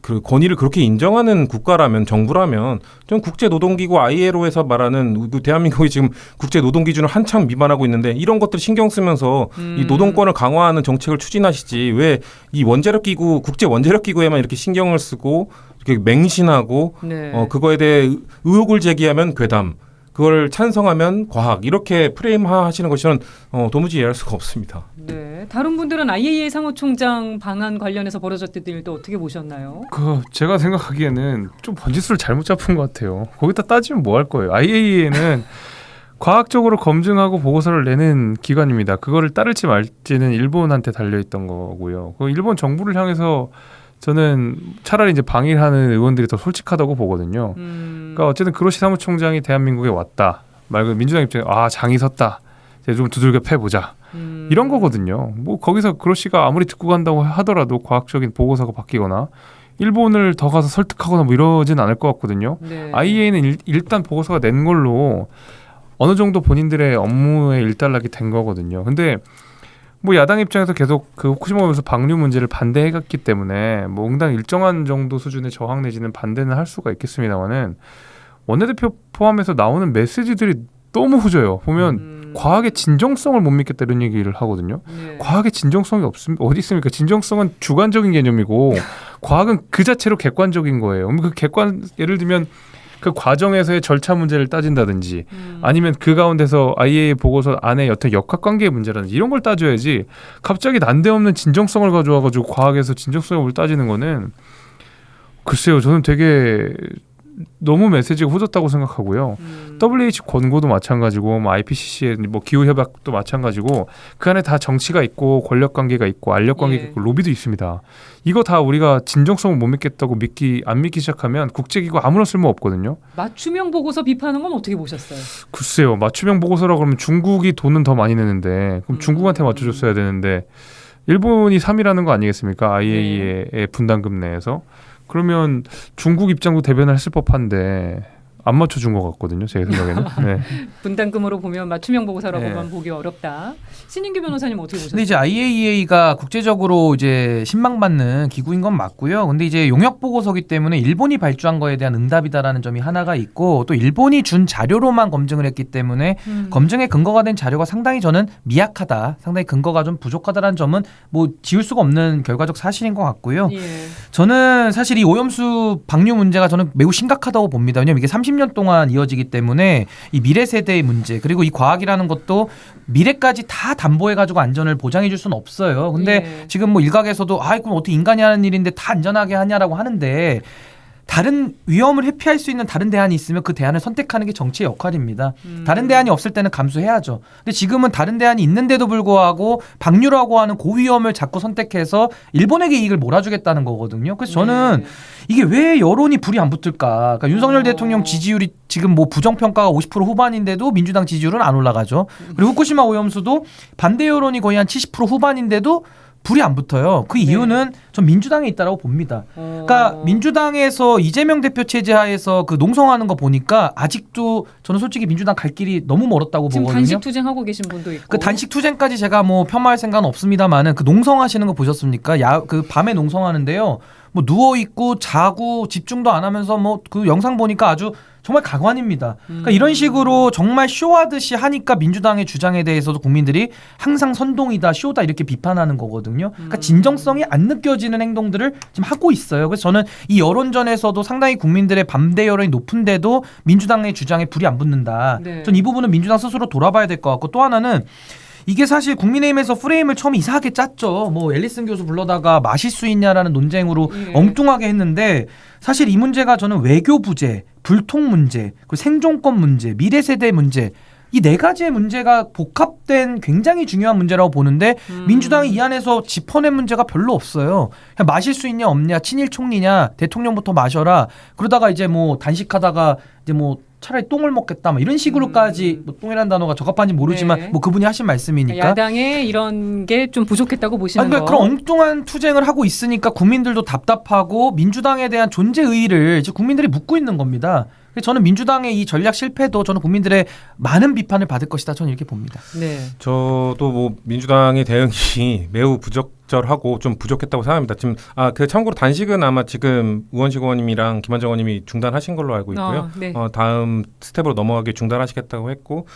그 권위를 그렇게 인정하는 국가라면 정부라면 좀 국제노동기구 ILO에서 말하는 대한민국이 지금 국제노동기준을 한창 위반하고 있는데 이런 것들 신경 쓰면서 이 노동권을 강화하는 정책을 추진하시지 왜 이 원자력기구 국제원자력기구에만 이렇게 신경을 쓰고 이렇게 맹신하고 네. 그거에 대해 의혹을 제기하면 괴담 그걸 찬성하면 과학 이렇게 프레임화하시는 것이 저는 도무지 이해할 수가 없습니다. 네. 다른 분들은 IAEA 사무총장 방한 관련해서 벌어졌던 일도 어떻게 보셨나요? 제가 생각하기에는 좀 번지수를 잘못 잡은 것 같아요. 거기다 따지면 뭐 할 거예요. IAEA는 과학적으로 검증하고 보고서를 내는 기관입니다. 그거를 따를지 말지는 일본한테 달려있던 거고요. 그 일본 정부를 향해서 저는 차라리 이제 방일하는 의원들이 더 솔직하다고 보거든요. 그러니까 어쨌든 그로시 사무총장이 대한민국에 왔다. 말 그대로 민주당 입장에 장이 섰다. 이제 좀 두들겨 패보자. 이런 거거든요. 뭐 거기서 그로시가 아무리 듣고 간다고 하더라도 과학적인 보고서가 바뀌거나 일본을 더 가서 설득하거나 뭐 이러진 않을 것 같거든요. 네. IAEA는 일단 보고서가 낸 걸로 어느 정도 본인들의 업무에 일단락이 된 거거든요. 근데 뭐 야당 입장에서 계속 그 후쿠시마 오염수 방류 문제를 반대해갔기 때문에 뭐 응당 일정한 정도 수준의 저항 내지는 반대는 할 수가 있겠습니다만은 원내대표 포함해서 나오는 메시지들이 너무 후져요. 보면 과학의 진정성을 못 믿겠다 이런 얘기를 하거든요. 네. 과학의 진정성이 어디 있습니까? 진정성은 주관적인 개념이고 과학은 그 자체로 객관적인 거예요. 예를 들면 그 과정에서의 절차 문제를 따진다든지 아니면 그 가운데서 IAEA 보고서 안에 여튼 역학관계의 문제라든지 이런 걸 따져야지 갑자기 난데없는 진정성을 가져와가지고 과학에서 진정성을 따지는 거는 글쎄요. 저는 되게 너무 메시지가 후졌다고 생각하고요. WHO 권고도 마찬가지고 뭐 IPCC의 뭐 기후 협약도 마찬가지고 그 안에 다 정치가 있고 권력 관계가 있고 알력 관계가 있고 로비도 있습니다. 이거 다 우리가 진정성을 못 믿겠다고 안 믿기 시작하면 국제기구 아무런 쓸모 없거든요. 맞춤형 보고서 비판한 건 어떻게 보셨어요? 글쎄요. 맞춤형 보고서라 그러면 중국이 돈은 더 많이 내는데 그럼 중국한테 맞춰줬어야 되는데 일본이 3위라는 거 아니겠습니까? IAEA의 분담금 내에서. 그러면 중국 입장도 대변을 했을 법한데 안 맞춰준 것 같거든요. 제 생각에는. 네. 분담금으로 보면 맞춤형 보고서라고만 네. 보기 어렵다. 신인규 변호사님 어떻게 보셨어요? 근데 이제 IAEA가 국제적으로 이제 신망받는 기구인 건 맞고요. 근데 이제 용역 보고서기 때문에 일본이 발주한 거에 대한 응답이다라는 점이 하나가 있고 또 일본이 준 자료로만 검증을 했기 때문에 검증에 근거가 된 자료가 상당히 저는 미약하다. 상당히 근거가 좀 부족하다라는 점은 뭐 지울 수가 없는 결과적 사실인 것 같고요. 예. 저는 사실 이 오염수 방류 문제가 저는 매우 심각하다고 봅니다. 왜냐하면 이게 30년 동안 이어지기 때문에 이 미래 세대의 문제 그리고 이 과학이라는 것도 미래까지 다 담보해가지고 안전을 보장해줄 수는 없어요. 근데 지금 뭐 일각에서도 그럼 어떻게 인간이 하는 일인데 다 안전하게 하냐라고 하는데 다른 위험을 회피할 수 있는 다른 대안이 있으면 그 대안을 선택하는 게 정치의 역할입니다. 다른 대안이 없을 때는 감수해야죠. 근데 지금은 다른 대안이 있는데도 불구하고 방류라고 하는 고위험을 자꾸 선택해서 일본에게 이익을 몰아주겠다는 거거든요. 그래서 저는 이게 왜 여론이 불이 안 붙을까? 그러니까 윤석열 대통령 지지율이 지금 뭐 부정평가가 50% 후반인데도 민주당 지지율은 안 올라가죠. 그리고 후쿠시마 오염수도 반대 여론이 거의 한 70% 후반인데도 불이 안 붙어요. 그 이유는 전 민주당에 있다라고 봅니다. 그러니까 민주당에서 이재명 대표 체제 하에서 그 농성하는 거 보니까 아직도 저는 솔직히 민주당 갈 길이 너무 멀었다고 지금 보거든요. 단식 투쟁하고 계신 분도 있고. 그 단식 투쟁까지 제가 뭐 폄하할 생각은 없습니다만은 그 농성하시는 거 보셨습니까? 그 밤에 농성하는데요. 뭐 누워 있고 자고 집중도 안 하면서 뭐 그 영상 보니까 아주 정말 가관입니다. 그러니까 이런 식으로 정말 쇼하듯이 하니까 민주당의 주장에 대해서도 국민들이 항상 선동이다, 쇼다 이렇게 비판하는 거거든요. 그러니까 진정성이 안 느껴지는 행동들을 지금 하고 있어요. 그래서 저는 이 여론전에서도 상당히 국민들의 반대 여론이 높은데도 민주당의 주장에 불이 안 붙는다. 네. 전 이 부분은 민주당 스스로 돌아봐야 될 것 같고 또 하나는 이게 사실 국민의힘에서 프레임을 처음 이상하게 짰죠. 뭐 앨리슨 교수 불러다가 마실 수 있냐라는 논쟁으로 엉뚱하게 했는데 사실 이 문제가 저는 외교 부재, 불통 문제, 그리고 생존권 문제, 미래 세대 문제 이 네 가지의 문제가 복합된 굉장히 중요한 문제라고 보는데 민주당이 이 안에서 짚어낸 문제가 별로 없어요. 그냥 마실 수 있냐 없냐, 친일 총리냐, 대통령부터 마셔라. 그러다가 이제 뭐 단식하다가 이제 뭐 차라리 똥을 먹겠다 뭐 이런 식으로까지 뭐 똥이라는 단어가 적합한지 모르지만 네. 뭐 그분이 하신 말씀이니까 야당에 이런 게 좀 부족했다고 보시는 그러니까 거. 그런 엉뚱한 투쟁을 하고 있으니까 국민들도 답답하고 민주당에 대한 존재 의의를 이제 국민들이 묻고 있는 겁니다. 그래서 저는 민주당의 이 전략 실패도 저는 국민들의 많은 비판을 받을 것이다. 저는 이렇게 봅니다. 네. 저도 뭐 민주당의 대응이 매우 부적절하고 좀 부족했다고 생각합니다. 지금 그 참고로 단식은 아마 지금 우원식 의원님이랑 김한정 의원님이 중단하신 걸로 알고 있고요. 네. 다음 스텝으로 넘어가게 중단하시겠다고 했고,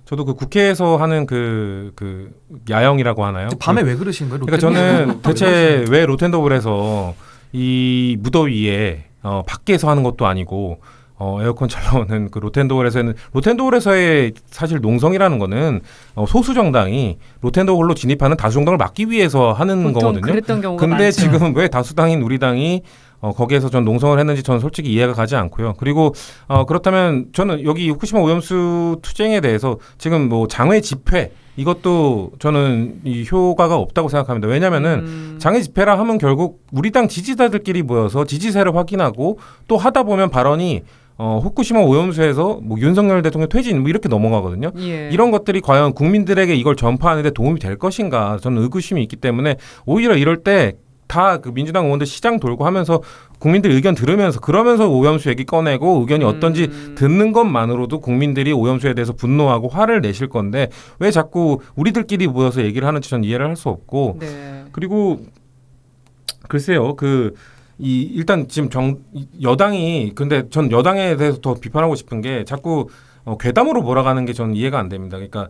저도 그 국회에서 하는 그 야영이라고 하나요? 밤에 왜 그러신 거예요? 그러니까 저는 대체 왜 로텐더블에서 이 무더위에 밖에서 하는 것도 아니고 에어컨 잘 나오는 그 로텐더홀에서의 사실 농성이라는 거는 소수 정당이 로텐더홀로 진입하는 다수 정당을 막기 위해서 하는 보통 거거든요. 그랬던 경우가 근데 많죠. 지금 왜 다수당인 우리 당이 거기에서 전 농성을 했는지 저는 솔직히 이해가 가지 않고요. 그리고 그렇다면 저는 여기 후쿠시마 오염수 투쟁에 대해서 지금 뭐 장외 집회 이것도 저는 이 효과가 없다고 생각합니다. 왜냐하면은 장외 집회라 하면 결국 우리 당 지지자들끼리 모여서 지지세를 확인하고 또 하다 보면 발언이 후쿠시마 오염수에서 뭐 윤석열 대통령 퇴진 뭐 이렇게 넘어가거든요. 예. 이런 것들이 과연 국민들에게 이걸 전파하는 데 도움이 될 것인가 저는 의구심이 있기 때문에 오히려 이럴 때 다 그 민주당 의원들 시장 돌고 하면서 국민들 의견 들으면서 그러면서 오염수 얘기 꺼내고 의견이 어떤지 듣는 것만으로도 국민들이 오염수에 대해서 분노하고 화를 내실 건데 왜 자꾸 우리들끼리 모여서 얘기를 하는지 전 이해를 할 수 없고 네. 그리고 글쎄요 일단 지금 여당이 근데 전 여당에 대해서 더 비판하고 싶은 게 자꾸 괴담으로 몰아가는 게 저는 이해가 안 됩니다. 그러니까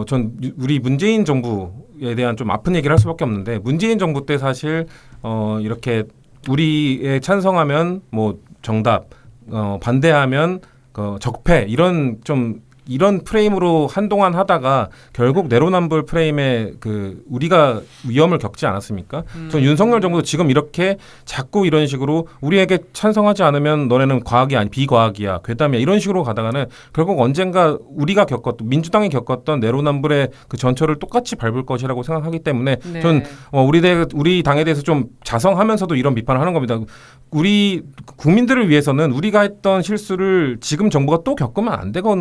전 우리 문재인 정부에 대한 좀 아픈 얘기를 할 수밖에 없는데 문재인 정부 때 사실 이렇게 우리에 찬성하면 뭐 정답, 반대하면 적폐 이런 프레임으로 한동안 하다가 결국 내로남불 프레임에 우리가 위험을 겪지 않았습니까? 전 윤석열 정부도 지금 이렇게 자꾸 이런 식으로 우리에게 찬성하지 않으면 너네는 과학이 아니 비과학이야, 괴담이야 이런 식으로 가다가는 결국 언젠가 우리가 겪었던 민주당이 겪었던 내로남불의 그 전철을 똑같이 밟을 것이라고 생각하기 때문에 네. 전 우리 당에 대해서 좀 자성하면서도 이런 비판을 하는 겁니다. 우리 국민들을 위해서는 우리가 했던 실수를 지금 정부가 또 겪으면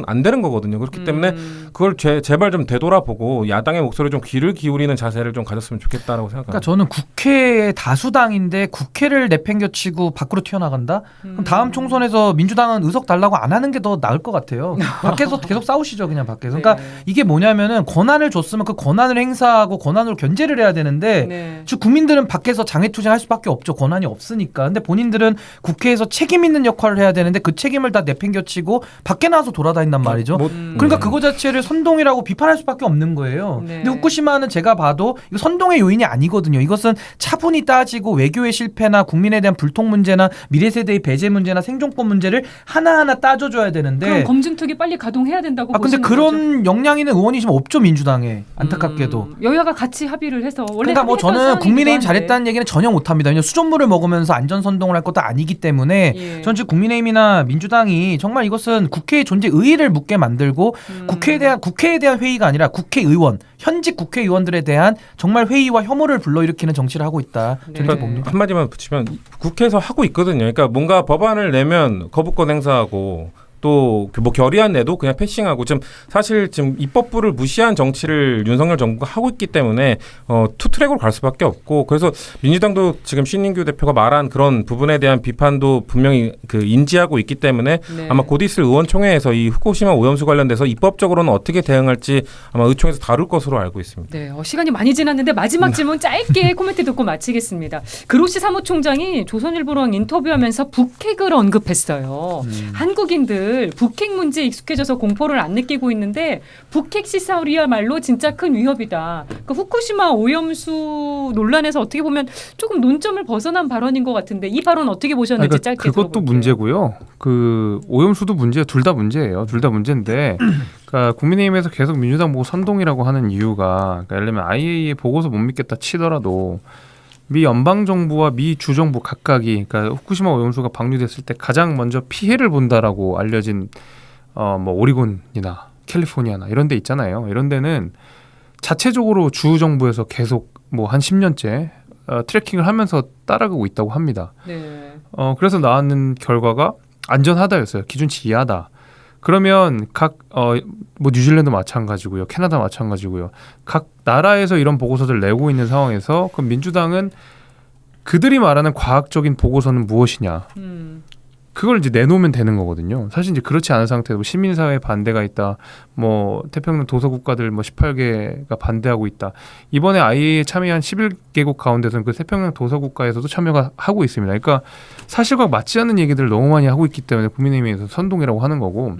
안 되는 거거든요. 그렇기 때문에 그걸 제발 좀 되돌아보고 야당의 목소리에 좀 귀를 기울이는 자세를 좀 가졌으면 좋겠다라고 생각합니다. 그러니까 저는 국회의 다수당인데 국회를 내팽겨치고 밖으로 튀어나간다? 그럼 다음 총선에서 민주당은 의석 달라고 안 하는 게 더 나을 것 같아요. 밖에서 계속 싸우시죠, 그냥 밖에서. 그러니까 네. 이게 뭐냐면은 권한을 줬으면 그 권한을 행사하고 권한으로 견제를 해야 되는데 네. 즉 국민들은 밖에서 장애투쟁할 수밖에 없죠. 권한이 없으니까. 근데 본인들은 국회에서 책임 있는 역할을 해야 되는데 그 책임을 다 내팽겨치고 밖에 나와서 돌아다닌단 말이죠. 그러니까 그거 자체를 선동이라고 비판할 수밖에 없는 거예요. 네. 근데 후쿠시마는 제가 봐도 이거 선동의 요인이 아니거든요. 이것은 차분히 따지고 외교의 실패나 국민에 대한 불통 문제나 미래 세대의 배제 문제나 생존권 문제를 하나하나 따져줘야 되는데. 그럼 검증특위 빨리 가동해야 된다고 근데 보시는 그런 거죠? 역량 있는 의원이 지금 없죠, 민주당에. 안타깝게도. 여야가 같이 합의를 해서 원래 그러니까 뭐 합의했던 저는 사항이기도 국민의힘 한데. 잘했다는 얘기는 전혀 못합니다. 왜냐하면 수돗물을 먹으면서 안전선동을 할 것도 아니기 때문에 예. 전 지금 국민의힘이나 민주당이 정말 이것은 국회의 존재 의의를 묻게 만들고 국회에 대한 회의가 아니라 국회의원, 현직 국회의원들에 대한 정말 회의와 혐오를 불러일으키는 정치를 하고 있다. 저는 네. 이렇게 봅니다. 한마디만 붙이면 국회에서 하고 있거든요. 그러니까 뭔가 법안을 내면 거부권 행사하고 또 뭐 결의안 내도 그냥 패싱하고 사실 지금 입법부를 무시한 정치를 윤석열 정부가 하고 있기 때문에 투트랙으로 갈 수밖에 없고 그래서 민주당도 지금 신인규 대표가 말한 그런 부분에 대한 비판도 분명히 인지하고 있기 때문에 네. 아마 곧 있을 의원총회에서 이 후쿠시마 오염수 관련돼서 입법적으로는 어떻게 대응할지 아마 의총에서 다룰 것으로 알고 있습니다. 네, 시간이 많이 지났는데 마지막 질문 짧게 코멘트 듣고 마치겠습니다. 그로시 사무총장이 조선일보랑 인터뷰하면서 북핵을 언급했어요. 한국인들 북핵 문제에 익숙해져서 공포를 안 느끼고 있는데 북핵 시설이야말로 진짜 큰 위협이다. 그 후쿠시마 오염수 논란에서 어떻게 보면 조금 논점을 벗어난 발언인 것 같은데 이 발언 어떻게 보셨는지 그러니까 짧게 그것도 들어볼게요. 문제고요. 오염수도 문제예요. 둘 다 문제예요. 둘 다 문제인데 그러니까 국민의힘에서 계속 민주당 보고 선동이라고 하는 이유가 그러니까 예를 들면 IAEA 보고서 못 믿겠다 치더라도 미 연방정부와 미 주정부 각각이 그러니까 후쿠시마 오염수가 방류됐을 때 가장 먼저 피해를 본다라고 알려진 뭐 오리곤이나 캘리포니아나 이런 데 있잖아요. 이런 데는 자체적으로 주정부에서 계속 뭐 한 10년째 트래킹을 하면서 따라가고 있다고 합니다. 네. 그래서 나왔는 결과가 안전하다였어요. 기준치 이하다. 그러면 각 뭐 뉴질랜드 마찬가지고요, 캐나다 마찬가지고요. 각 나라에서 이런 보고서를 내고 있는 상황에서 그럼 민주당은 그들이 말하는 과학적인 보고서는 무엇이냐? 그걸 이제 내놓으면 되는 거거든요. 사실 이제 그렇지 않은 상태고 시민사회 반대가 있다. 뭐 태평양 도서국가들 뭐 18개가 반대하고 있다. 이번에 IAEA에 참여한 11개국 가운데서는 그 태평양 도서국가에서도 참여가 하고 있습니다. 그러니까 사실과 맞지 않는 얘기들을 너무 많이 하고 있기 때문에 국민의힘에서 선동이라고 하는 거고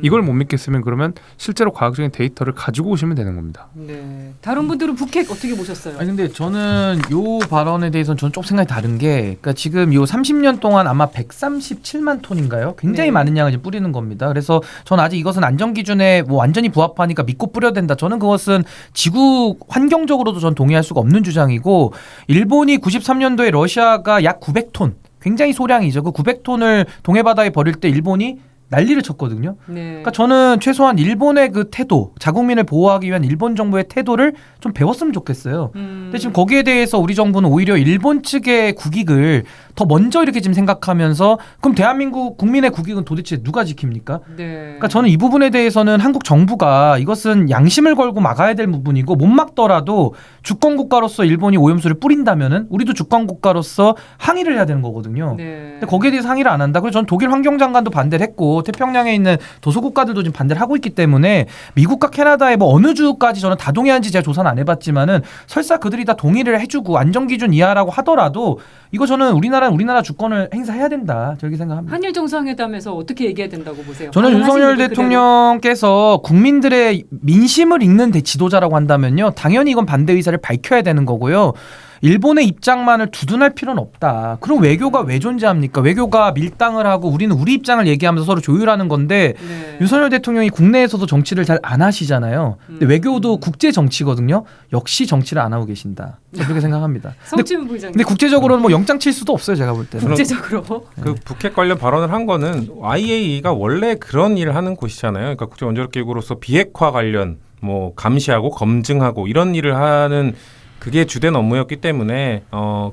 이걸 못 믿겠으면 그러면 실제로 과학적인 데이터를 가지고 오시면 되는 겁니다. 네. 다른 분들은 북핵 어떻게 보셨어요? 아니 근데 저는 요 발언에 대해서는 저는 좀 생각이 다른 게, 그러니까 지금 요 30년 동안 아마 137만 톤인가요? 굉장히 네. 많은 양을 지금 뿌리는 겁니다. 그래서 저는 아직 이것은 안전 기준에 뭐 완전히 부합하니까 믿고 뿌려야 된다. 저는 그것은 지구 환경적으로도 전 동의할 수가 없는 주장이고, 일본이 93년도에 러시아가 약 900톤, 굉장히 소량이죠. 그 900톤을 동해바다에 버릴 때 일본이 난리를 쳤거든요. 네. 그러니까 저는 최소한 일본의 그 태도, 자국민을 보호하기 위한 일본 정부의 태도를 좀 배웠으면 좋겠어요. 근데 지금 거기에 대해서 우리 정부는 오히려 일본 측의 국익을 더 먼저 이렇게 지금 생각하면서, 그럼 대한민국 국민의 국익은 도대체 누가 지킵니까? 네. 그러니까 저는 이 부분에 대해서는 한국 정부가 이것은 양심을 걸고 막아야 될 부분이고, 못 막더라도 주권 국가로서 일본이 오염수를 뿌린다면은 우리도 주권 국가로서 항의를 해야 되는 거거든요. 네. 근데 거기에 대해서 항의를 안 한다. 그래서 저는 독일 환경장관도 반대를 했고, 태평양에 있는 도서국가들도 지금 반대를 하고 있기 때문에 미국과 캐나다의 뭐 어느 주까지 저는 다 동의하는지 제가 조사는 안 해봤지만은 설사 그들이 다 동의를 해주고 안전기준 이하라고 하더라도 이거 저는 우리나라 주권을 행사해야 된다. 저렇게 생각합니다. 한일 정상회담에서 어떻게 얘기해야 된다고 보세요? 저는 방금 윤석열 하신 얘기 대통령께서 국민들의 민심을 읽는 지도자라고 한다면요, 당연히 이건 반대 의사를 밝혀야 되는 거고요. 일본의 입장만을 두둔할 필요는 없다. 그럼 외교가 왜 존재합니까? 외교가 밀당을 하고 우리는 우리 입장을 얘기하면서 서로 조율하는 건데, 네. 윤석열 대통령이 국내에서도 정치를 잘 안 하시잖아요. 근데 외교도 국제 정치거든요. 역시 정치를 안 하고 계신다. 저는 그렇게 생각합니다. 성지훈 부의장님. 근데 국제적으로는 뭐 영장 칠 수도 없어요, 제가 볼 때는. 국제적으로. 그 북핵 관련 발언을 한 거는 IAEA가 원래 그런 일을 하는 곳이잖아요. 그러니까 국제원자력기구로서 비핵화 관련 뭐 감시하고 검증하고 이런 일을 하는, 그게 주된 업무였기 때문에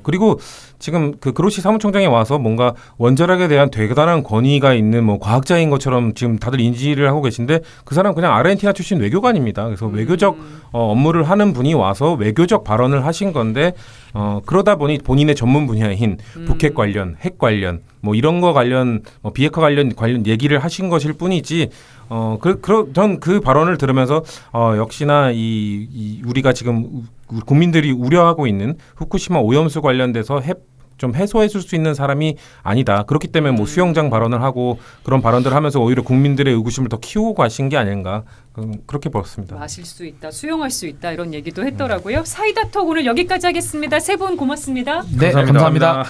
그리고 지금 그 그로시 사무총장이 와서 뭔가 원자력에 대한 대단한 권위가 있는 뭐 과학자인 것처럼 지금 다들 인지를 하고 계신데, 그 사람 그냥 아르헨티나 출신 외교관입니다. 그래서 외교적 업무를 하는 분이 와서 외교적 발언을 하신 건데, 그러다 보니 본인의 전문 분야인 북핵 관련, 핵 관련 뭐 이런 거 관련 비핵화 관련 얘기를 하신 것일 뿐이지, 전 그 발언을 들으면서 역시나 이 우리가 지금 국민들이 우려하고 있는 후쿠시마 오염수 관련돼서 좀 해소해줄 수 있는 사람이 아니다. 그렇기 때문에 뭐 수영장 발언을 하고 그런 발언들을 하면서 오히려 국민들의 의구심을 더 키우고 가신 게 아닌가, 그렇게 보았습니다. 마실 수 있다, 수용할 수 있다, 이런 얘기도 했더라고요. 사이다톡 오늘 여기까지 하겠습니다. 세 분 고맙습니다. 네, 감사합니다.